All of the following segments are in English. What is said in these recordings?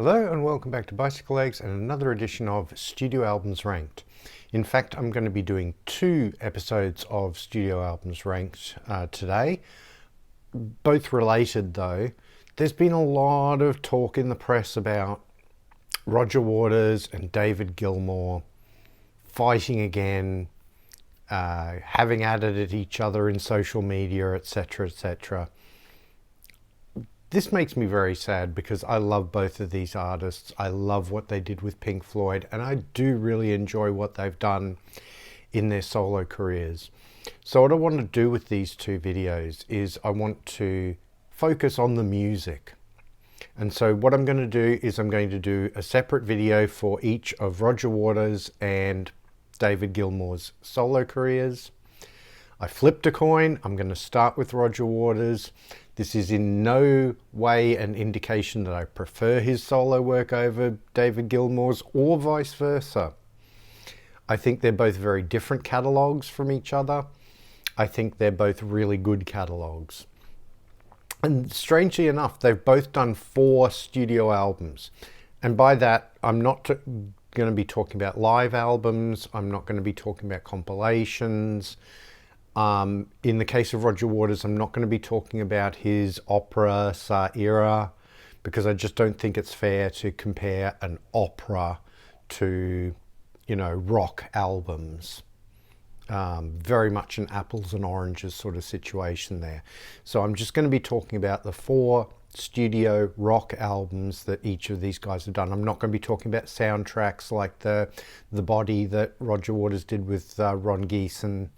Hello and welcome back to bicyclelegs and another edition of Studio Albums Ranked. In fact, I'm going to be doing 2 episodes of Studio Albums Ranked today, both related though. There's been a lot of talk in the press about Roger Waters and David Gilmour fighting again, having added at each other in social media, etc., etc. This makes me very sad because I love both of these artists. I love what they did with Pink Floyd, and I do really enjoy what they've done in their solo careers. So what I want to do with these 2 videos is I want to focus on the music. And so what I'm going to do is I'm going to do a separate video for each of Roger Waters and David Gilmour's solo careers. I flipped a coin. I'm going to start with Roger Waters. This is in no way an indication that I prefer his solo work over David Gilmour's or vice versa. I think they're both very different catalogues from each other. I think they're both really good catalogues. And strangely enough, they've both done 4 studio albums. And by that, I'm not going to be talking about live albums. I'm not going to be talking about compilations. In the case of Roger Waters, I'm not going to be talking about his opera era because I just don't think it's fair to compare an opera to, rock albums. Very much an apples and oranges sort of situation there. So I'm just going to be talking about the 4 studio rock albums that each of these guys have done. I'm not going to be talking about soundtracks like the Body that Roger Waters did with Ron Geeson.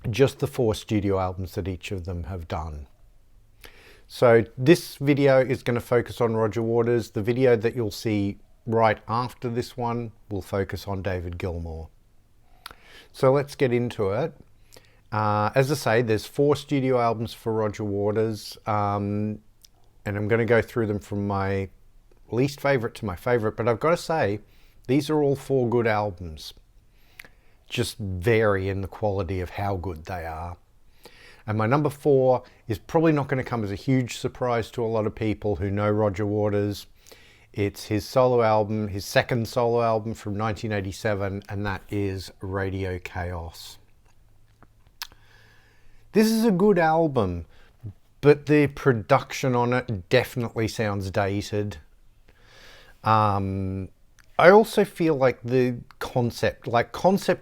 Just the 4 studio albums that each of them have done. So this video is going to focus on Roger Waters. The video that you'll see right after this one will focus on David Gilmour. So let's get into it. As I say, there's 4 studio albums for Roger Waters, and I'm going to go through them from my least favorite to my favorite, but I've got to say, these are all 4 good albums. Just vary in the quality of how good they are. And my number 4 is probably not going to come as a huge surprise to a lot of people who know Roger Waters. It's his solo album, his second solo album from 1987, and that is Radio Chaos. This is a good album, but the production on it definitely sounds dated. I also feel like the concept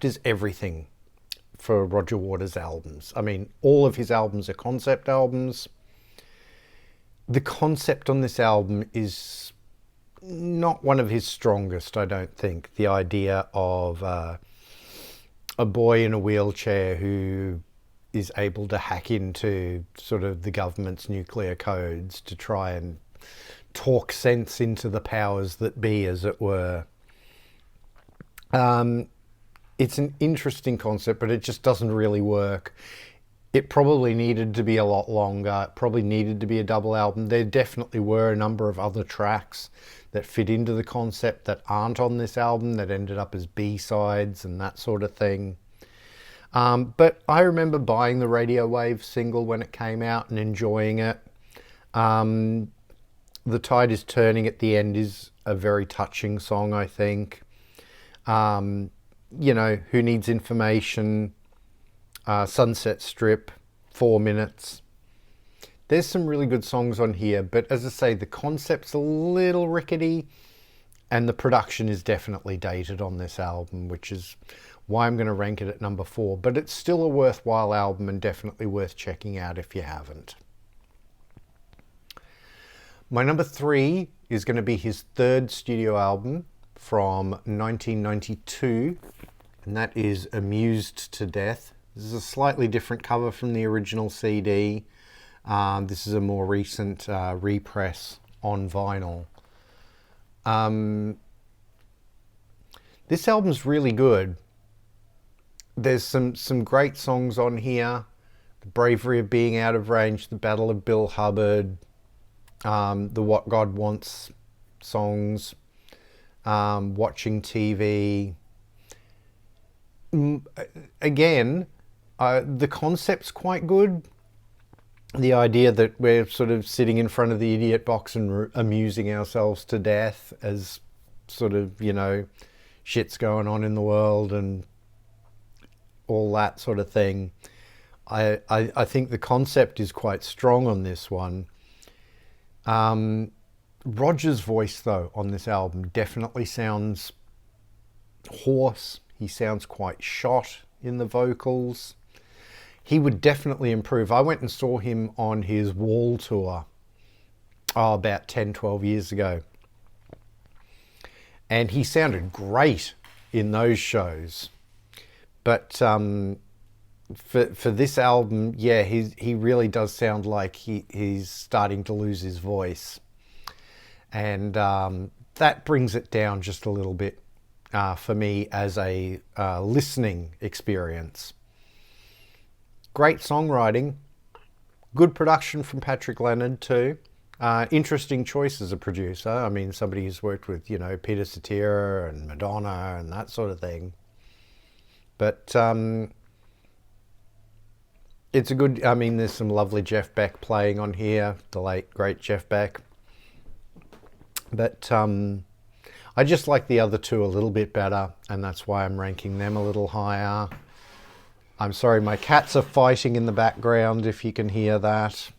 is everything for Roger Waters' albums. I mean, all of his albums are concept albums. The concept on this album is not one of his strongest, I don't think. The idea of a boy in a wheelchair who is able to hack into sort of the government's nuclear codes to try and talk sense into the powers that be, as it were. It's an interesting concept, but it just doesn't really work. It probably needed to be a lot longer. It probably needed to be a double album. There definitely were a number of other tracks that fit into the concept that aren't on this album, that ended up as B-sides and that sort of thing. But I remember buying the Radio Wave single when it came out and enjoying it. The Tide is Turning at the end is a very touching song, I think. Who Needs Information, Sunset Strip, 4 Minutes. There's some really good songs on here, but as I say, the concept's a little rickety and the production is definitely dated on this album, which is why I'm going to rank it at number 4. But it's still a worthwhile album and definitely worth checking out if you haven't. My number 3 is going to be his 3rd studio album from 1992, and that is Amused to Death. This is a slightly different cover from the original CD. This is a more recent repress on vinyl. This album's really good. There's some great songs on here. The Bravery of Being Out of Range, The Battle of Bill Hubbard, the What God Wants songs, Watching TV. Again, the concept's quite good. the idea that we're sort of sitting in front of the idiot box and amusing ourselves to death as sort of, shit's going on in the world and all that sort of thing. I think the concept is quite strong on this one. Roger's voice, though, on this album definitely sounds hoarse. He sounds quite shot in the vocals. He would definitely improve. I went and saw him on his Wall tour about 10, 12 years ago. And he sounded great in those shows. But for this album, yeah, he really does sound like he's starting to lose his voice. And that brings it down just a little bit for me as a listening experience. Great songwriting, good production from Patrick Leonard too. Interesting choice as a producer. I mean, somebody who's worked with, Peter Cetera and Madonna and that sort of thing. But it's a good, there's some lovely Jeff Beck playing on here, the late, great Jeff Beck. But I just like the other two a little bit better, and that's why I'm ranking them a little higher. I'm sorry, my cats are fighting in the background, if you can hear that.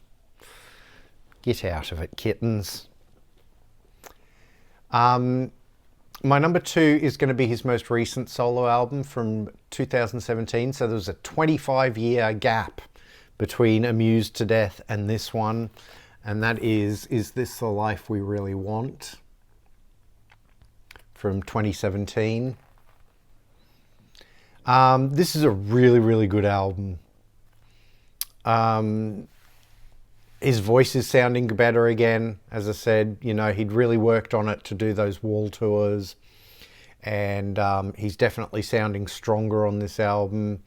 Get out of it, kittens. My number 2 is going to be his most recent solo album from 2017. So there was a 25-year gap between Amused to Death and this one. And that is This the Life We Really Want? From 2017. This is a really, really good album. His voice is sounding better again. As I said, he'd really worked on it to do those Wall tours. And he's definitely sounding stronger on this album.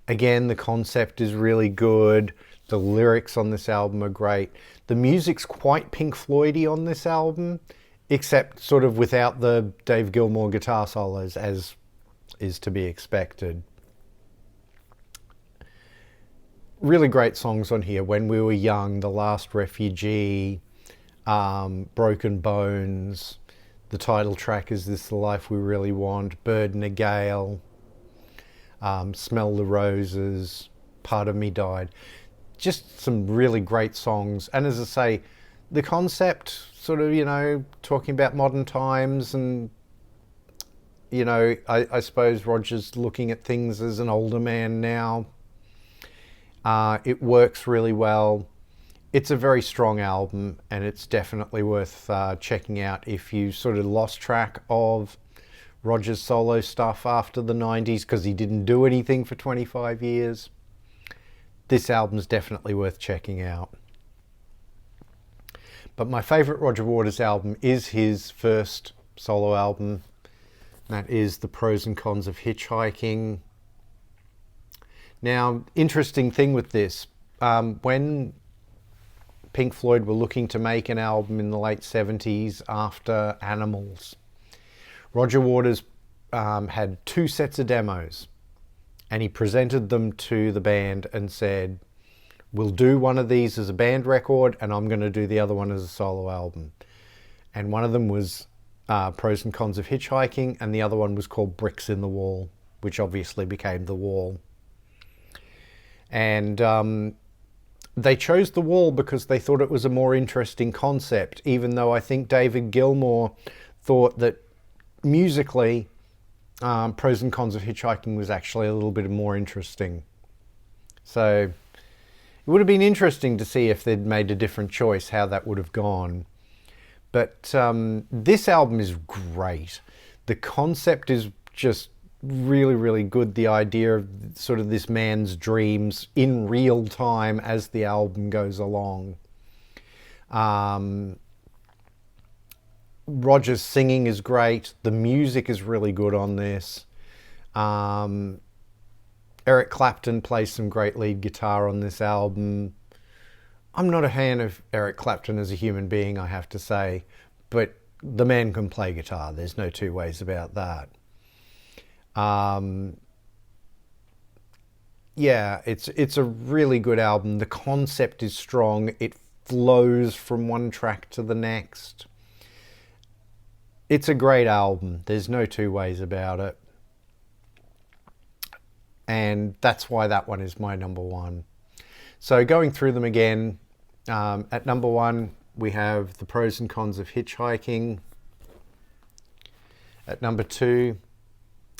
Again, the concept is really good. The lyrics on this album are great. The music's quite Pink Floyd-y on this album, except sort of without the Dave Gilmour guitar solos, as is to be expected. Really great songs on here. When We Were Young, The Last Refugee, Broken Bones. The title track is This the Life We Really Want, Bird in a Gale, Smell the Roses, Part of Me Died. Just some really great songs. And as I say, the concept, sort of, talking about modern times and, I suppose Roger's looking at things as an older man now. It works really well. It's a very strong album, and it's definitely worth checking out if you sort of lost track of Roger's solo stuff after the 90s because he didn't do anything for 25 years. This album's definitely worth checking out. But my favourite Roger Waters album is his first solo album. That is The Pros and Cons of Hitchhiking. Now, interesting thing with this, when Pink Floyd were looking to make an album in the late 70s after Animals, Roger Waters had 2 sets of demos, and he presented them to the band and said, we'll do one of these as a band record, and I'm going to do the other one as a solo album. And one of them was Pros and Cons of Hitchhiking, and the other one was called Bricks in the Wall, which obviously became The Wall. And they chose The Wall because they thought it was a more interesting concept, even though I think David Gilmour thought that musically Pros and Cons of Hitchhiking was actually a little bit more interesting. So it would have been interesting to see if they'd made a different choice, how that would have gone. But this album is great. The concept is just really, really good. The idea of sort of this man's dreams in real time as the album goes along. Roger's singing is great. The music is really good on this. Eric Clapton plays some great lead guitar on this album. I'm not a fan of Eric Clapton as a human being, I have to say, but the man can play guitar. There's no two ways about that. yeah, it's a really good album. The concept is strong. It flows from one track to the next. It's a great album. There's no two ways about it. And that's why that one is my number one. So going through them again, at number one, we have The Pros and Cons of Hitchhiking. At number two,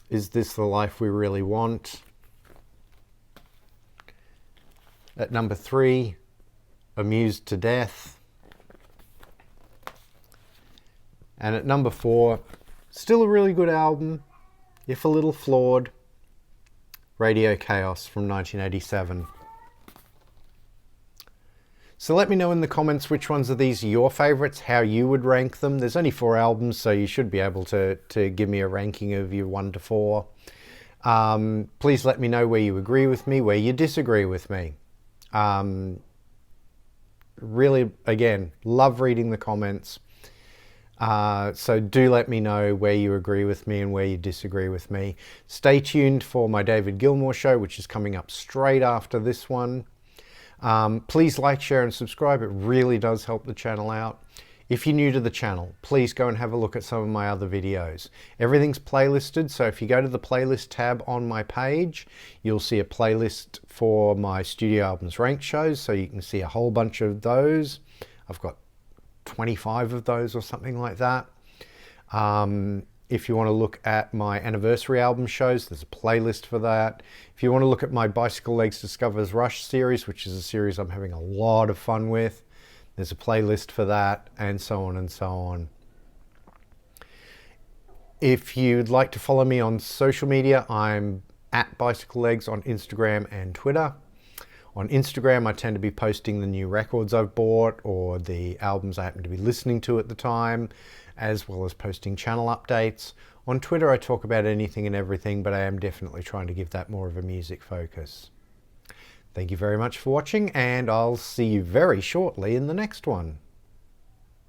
Is This the Life We Really Want? At number three, Amused to Death. And at number four, still a really good album, if a little flawed, Radio Chaos from 1987. So let me know in the comments which ones of these are your favourites, how you would rank them. There's only 4 albums, so you should be able to give me a ranking of your 1 to 4. Please let me know where you agree with me, where you disagree with me. Really, again, love reading the comments. So do let me know where you agree with me and where you disagree with me. Stay tuned for my David Gilmour show, which is coming up straight after this one. Please like, share and subscribe. It really does help the channel out. If you're new to the channel, please go and have a look at some of my other videos. Everything's playlisted, so if you go to the playlist tab on my page, you'll see a playlist for my Studio Albums Ranked shows, so you can see a whole bunch of those. I've got 25 of those or something like that. If you want to look at my anniversary album shows, there's a playlist for that. If you want to look at my Bicycle Legs Discovers Rush series, which is a series I'm having a lot of fun with, there's a playlist for that, and so on and so on. If you'd like to follow me on social media, I'm at bicyclelegs on Instagram and Twitter. On Instagram, I tend to be posting the new records I've bought or the albums I happen to be listening to at the time, as well as posting channel updates. On Twitter, I talk about anything and everything, but I am definitely trying to give that more of a music focus. Thank you very much for watching, and I'll see you very shortly in the next one.